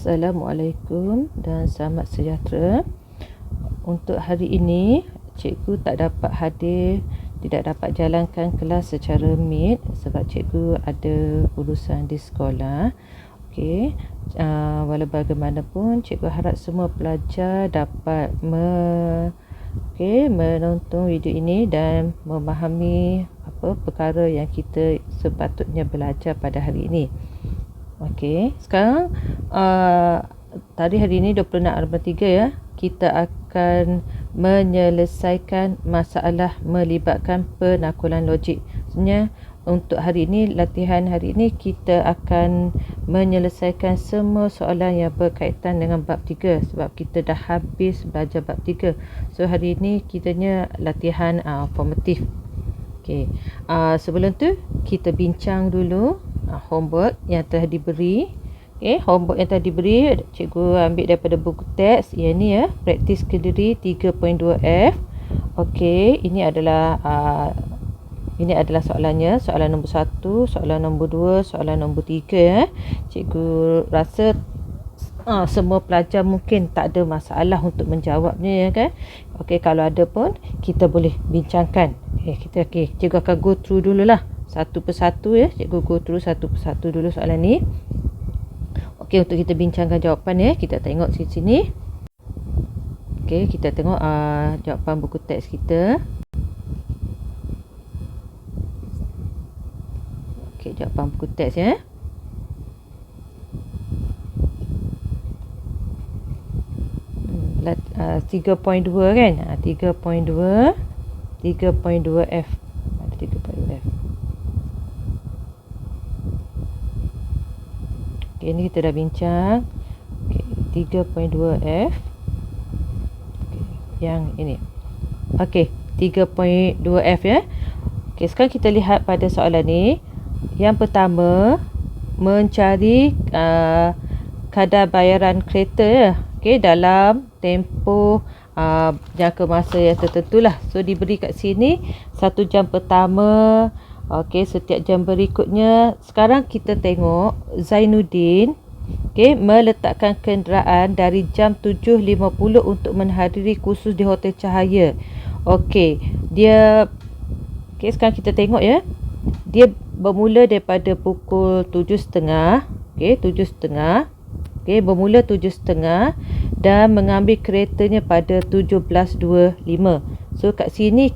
Assalamualaikum dan selamat sejahtera. Untuk hari ini, cikgu tak dapat hadir, tidak dapat jalankan kelas secara Meet sebab cikgu ada urusan di sekolah. Okey, walau bagaimanapun, cikgu harap semua pelajar dapat menonton video ini dan memahami apa perkara yang kita sepatutnya belajar pada hari ini. Okey, sekarang hari ini 26/3 ya. Kita akan menyelesaikan masalah melibatkan penakulan logik. Sebenarnya untuk hari ini, latihan hari ini kita akan menyelesaikan semua soalan yang berkaitan dengan bab 3 sebab kita dah habis belajar bab 3. So hari ini kitanya latihan formatif. Okey. Sebelum tu kita bincang dulu homework yang telah diberi. Okey, homework yang telah diberi cikgu ambil daripada buku teks. Yang ni ya, praktis Kendiri 3.2F. Okey, ini adalah soalannya, soalan nombor 1, soalan nombor 2, soalan nombor 3 ya. Cikgu rasa semua pelajar mungkin tak ada masalah untuk menjawabnya ya kan. Okey, kalau ada pun kita boleh bincangkan. Cikgu akan go through dululah satu persatu ya. Cikgu go through satu persatu dulu soalan ni. Okey, untuk kita bincangkan jawapan ya. Kita tengok sini. Okey, kita tengok jawapan buku teks kita. Okey, jawapan buku teks ya. Uh, 3.2 kan? 3.2 3.2F. 3.2F. Okey, ni kita dah bincang. Okey, 3.2F. Okey, yang ini. Okey, 3.2F ya. Okey, sekarang kita lihat pada soalan ni. Yang pertama, mencari kadar bayaran kereta ya. Okey, dalam tempoh jangka masa yang tertentu lah. So diberi kat sini 1 jam pertama. Okey, setiap jam berikutnya. Sekarang kita tengok Zainuddin meletakkan kenderaan dari jam 7.50 untuk menghadiri kursus di Hotel Cahaya. Okey, sekarang kita tengok ya. Dia bermula daripada pukul 7.30. Okey, 7.30. Okey, bermula 7.30 dan mengambil keretanya pada 17.25. So kat sini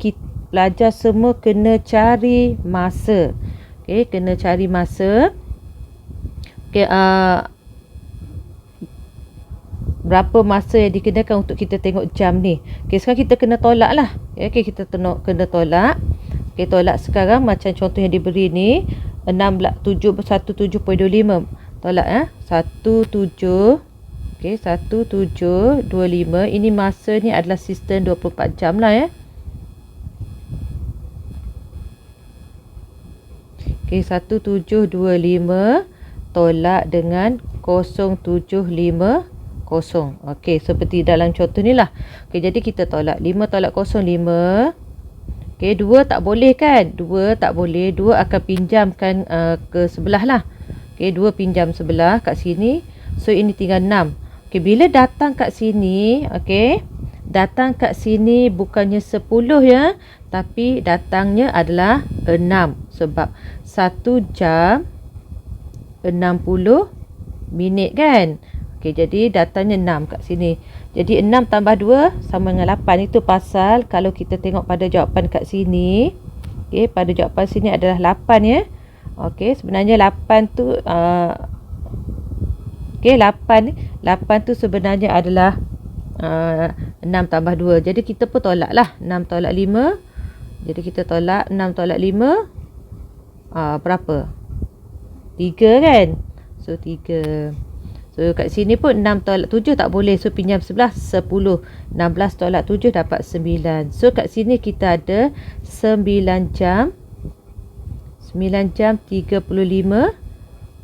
pelajar semua kena cari masa. Okey, kena cari masa. Okey, berapa masa yang dikenakan untuk kita tengok jam ni. Okey, sekarang kita kena tolak lah. Okey, kita kena tolak. Okey, tolak sekarang macam contoh yang diberi ni 17.25. Tolak ya. 17. Okey, 17.25. Ini masa ni adalah sistem 24 jam lah ya. Okey, 1725 tolak dengan 0750. Okey, seperti dalam contoh ni lah. Okey, jadi kita tolak 5 tolak 05. Okey, 2 tak boleh kan? 2 tak boleh. 2 akan pinjamkan ke sebelah lah. Okey, 2 pinjam sebelah kat sini. So ini tinggal 6. Okey, bila datang kat sini, okey, datang kat sini bukannya 10 ya, tapi datangnya adalah 6 sebab 1 jam 60 minit kan. Okey, jadi datangnya 6 kat sini. Jadi 6 tambah 2 sama dengan 8. Itu pasal kalau kita tengok pada jawapan kat sini, okey, pada jawapan sini adalah 8 ya. Okey, sebenarnya 8 tu 8 tu sebenarnya adalah 6 tambah 2. Jadi kita pun tolak lah 6 tolak 5. Jadi kita tolak 6 tolak 5 berapa? 3 kan? So 3. So kat sini pun 6 tolak 7 tak boleh. So pinjam sebelah 10. 16 tolak 7 dapat 9. So kat sini kita ada 9 jam 35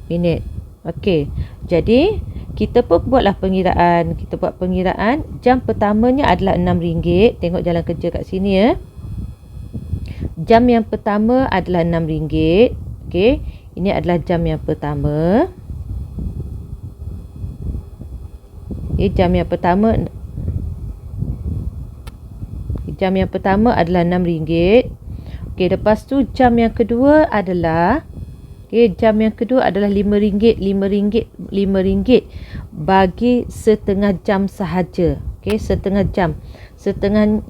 minit. Okey. Jadi kita pun buatlah pengiraan. Kita buat pengiraan. Jam pertamanya adalah RM6. Tengok jalan kerja kat sini ya. Jam yang pertama adalah RM6. Okey. Ini adalah jam yang pertama. Jam yang pertama adalah RM6. Okey, lepas tu jam yang kedua adalah RM5. RM5 bagi setengah jam sahaja. Okey, setengah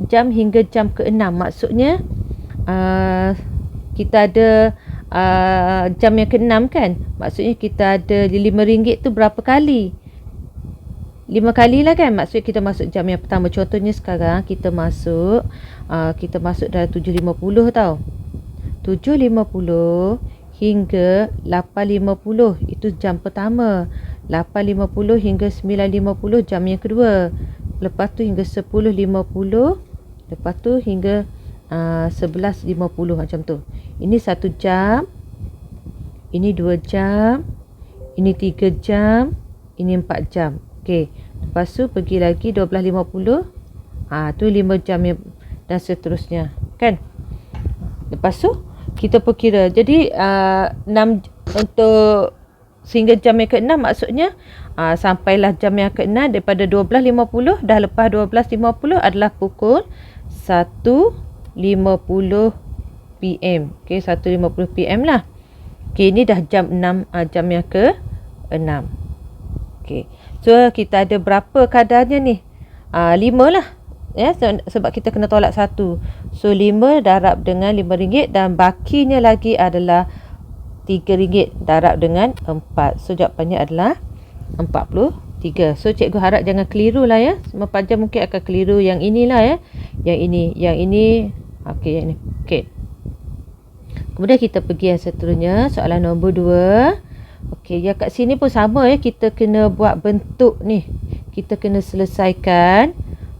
jam hingga jam ke-6. Maksudnya kita ada jam yang ke-6 kan. Maksudnya kita ada RM5 tu berapa kali? 5 kali lah kan. Maksudnya kita masuk jam yang pertama. Contohnya sekarang kita masuk dalam 7.50 tau. 7.50 hingga 8.50 itu jam pertama. 8.50 hingga 9.50 jam yang kedua. Lepas tu hingga 10.50. Lepas tu hingga 11.50 macam tu. Ini 1 jam. Ini 2 jam. Ini 3 jam. Ini 4 jam. Okey. Lepas tu pergi lagi 12.50. Tu 5 jam yang, dan seterusnya. Kan? Lepas tu kita perkira. Jadi 6 untuk sehingga jam yang ke-6 maksudnya sampailah jam yang ke-6 daripada 12.50 dah lepas 12.50 adalah pukul 1.50 PM. Okey, 1.50 PM lah. Okey, ini dah jam 6, jam yang ke-6. Okey. So kita ada berapa kadarnya ni? 5 lah. Ya, sebab kita kena tolak 1. So 5 darab dengan RM5 dan bakinya lagi adalah RM3 darab dengan 4. So jawapannya adalah 43. So cikgu harap jangan keliru lah ya. Semua pelajar mungkin akan keliru yang inilah ya. Yang ini. Okey, yang ini. Okey. Kemudian kita pergi yang seterusnya, soalan nombor 2. Okey, yang kat sini pun sama ya, kita kena buat bentuk ni. Kita kena selesaikan.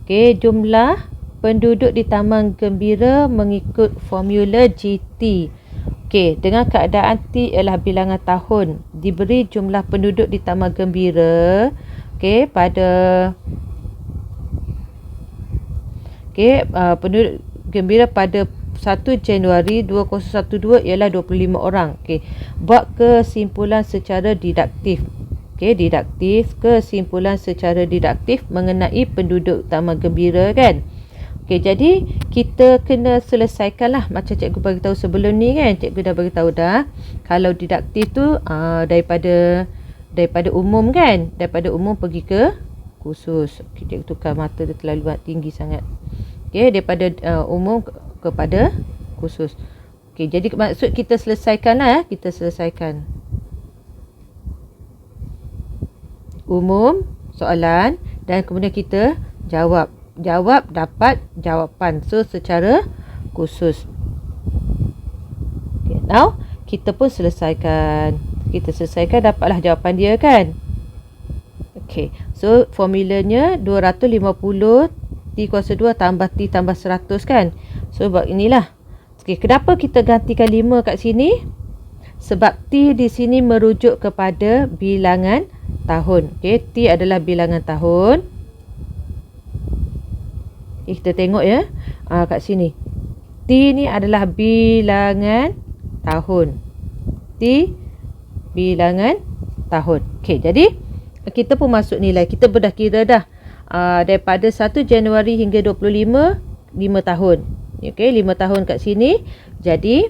Okey, jumlah penduduk di Taman Gembira mengikut formula GT. Okey, dengan keadaan T ialah bilangan tahun. Diberi jumlah penduduk di Taman Gembira. Okey, penduduk Gembira pada 1 Januari 2012 ialah 25 orang. Okey. Buat kesimpulan secara didaktif. Okey, kesimpulan secara didaktif mengenai penduduk Taman Gembira kan. Okey, jadi kita kena selesaikanlah macam cikgu bagi tahu sebelum ni kan. Cikgu dah bagi tahu dah. Kalau didaktif tu daripada umum kan. Daripada umum pergi ke khusus. Okey, cikgu tukar mata dia terlalu tinggi sangat. Okey, daripada umum kepada khusus. Okey, jadi maksud kita selesaikanlah ya. Kita selesaikan umum soalan dan kemudian kita jawab dapat jawapan. So secara khusus. Okay, now kita pun selesaikan. Kita selesaikan dapatlah jawapan dia kan. Okey. So formulanya 250 T kuasa 2 tambah T tambah 100 kan. So buat inilah. Okey, kenapa kita gantikan 5 kat sini? Sebab T di sini merujuk kepada bilangan tahun. Okey, T adalah bilangan tahun. Okay, kita tengok ya. Kat sini. T ni adalah bilangan tahun. T bilangan tahun. Okey, jadi kita pun masuk nilai. Kita dah kira dah. Daripada 1 Januari hingga 25, 5 tahun. Okey, 5 tahun kat sini. Jadi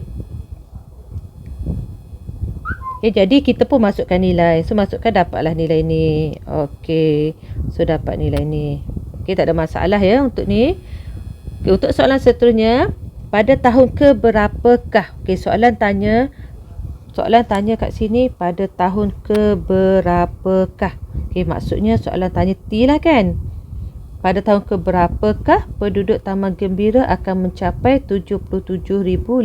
kita pun masukkan nilai. So masukkan dapatlah nilai ni. Okey. So dapat nilai ni. Okey, tak ada masalah ya untuk ni. Okay, untuk soalan seterusnya, pada tahun ke berapakah? Okey, soalan tanya kat sini pada tahun ke berapakah? Okey, maksudnya soalan tanya T lah kan. Pada tahun ke berapakah penduduk Taman Gembira akan mencapai 77,500?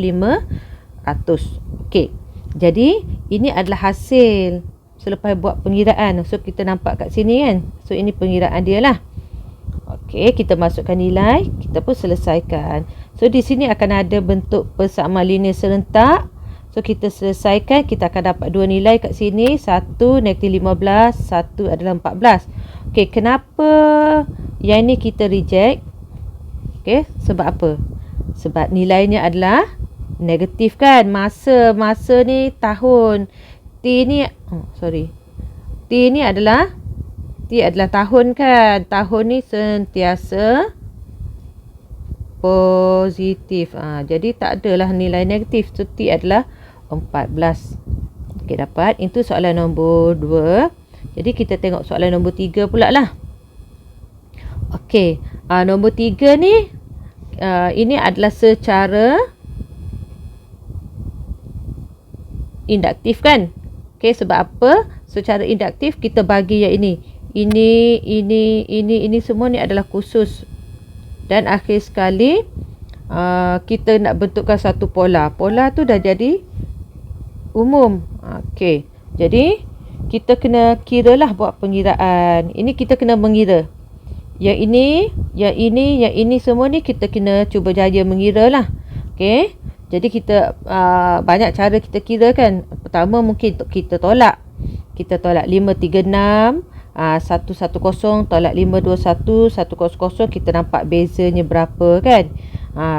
Okey. Jadi, ini adalah hasil selepas buat pengiraan. So, kita nampak kat sini kan. So, ini pengiraan dia lah. Okey, kita masukkan nilai. Kita pun selesaikan. So, di sini akan ada bentuk persamaan linear serentak. So, kita selesaikan. Kita akan dapat dua nilai kat sini. 1 -15. 1 adalah 14. Okey, kenapa yang ni kita reject? Okey, sebab apa? Sebab nilainya adalah negatif kan. Masa ni tahun. T ni adalah T adalah tahun kan. Tahun ni sentiasa positif. Jadi tak adalah nilai negatif. So T adalah 14. Okey, dapat. Itu soalan nombor 2. Jadi kita tengok soalan nombor 3 pula lah. Okey, nombor 3 ni ini adalah secara induktif kan. Okey, sebab apa? Secara induktif kita bagi yang ini. Ini semua ni adalah khusus. Dan akhir sekali kita nak bentukkan satu pola. Pola tu dah jadi umum. Okey. Jadi kita kena kiralah buat pengiraan. Ini kita kena mengira. Yang ini semua ni kita kena cuba jaya mengira lah. Okey. Jadi kita banyak cara kita kira kan. Pertama mungkin kita tolak. Kita tolak 536, 110 tolak 521, 100, kita nampak bezanya berapa kan.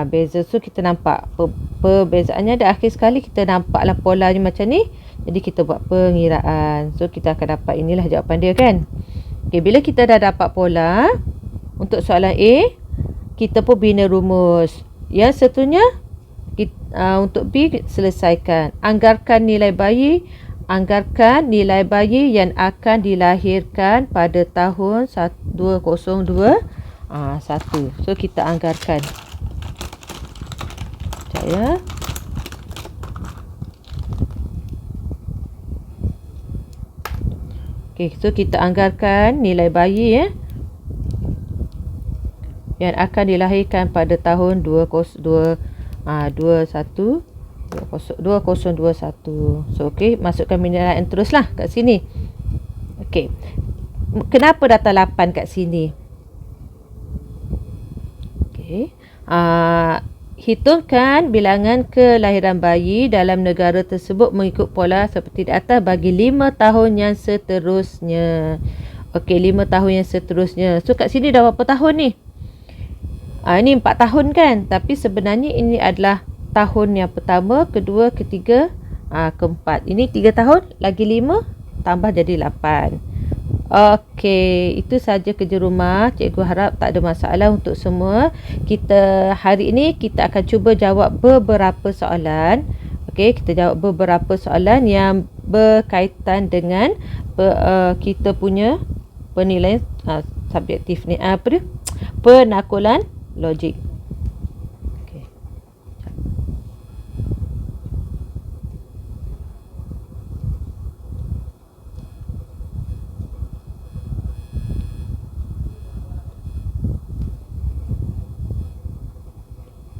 Beza tu kita nampak perbezaannya, dan akhir sekali kita nampaklah polanya macam ni. Jadi kita buat pengiraan. So kita akan dapat inilah jawapan dia kan. Okay, bila kita dah dapat pola untuk soalan A, kita pun bina rumus. Yang seterusnya untuk B, selesaikan. Anggarkan nilai bayi yang akan dilahirkan pada tahun 2021. So kita anggarkan. Sekejap ya. Okay, so kita anggarkan nilai bayi yang akan dilahirkan pada tahun 2021. So okey, masukkan penilaian teruslah kat sini. Okey. Kenapa data 8 kat sini? Okey. Hitungkan bilangan kelahiran bayi dalam negara tersebut mengikut pola seperti di atas bagi 5 tahun yang seterusnya. Okey, 5 tahun yang seterusnya. So kat sini dah berapa tahun ni? Ini 4 tahun kan? Tapi sebenarnya ini adalah tahun yang pertama, kedua, ketiga, keempat. Ini 3 tahun lagi 5 tambah jadi 8. Okey, itu saja kerja rumah. Cikgu harap tak ada masalah untuk semua. Hari ini kita akan cuba jawab beberapa soalan. Okey, kita jawab beberapa soalan yang berkaitan dengan kita punya penilaian subjektif ni. Penakulan logik.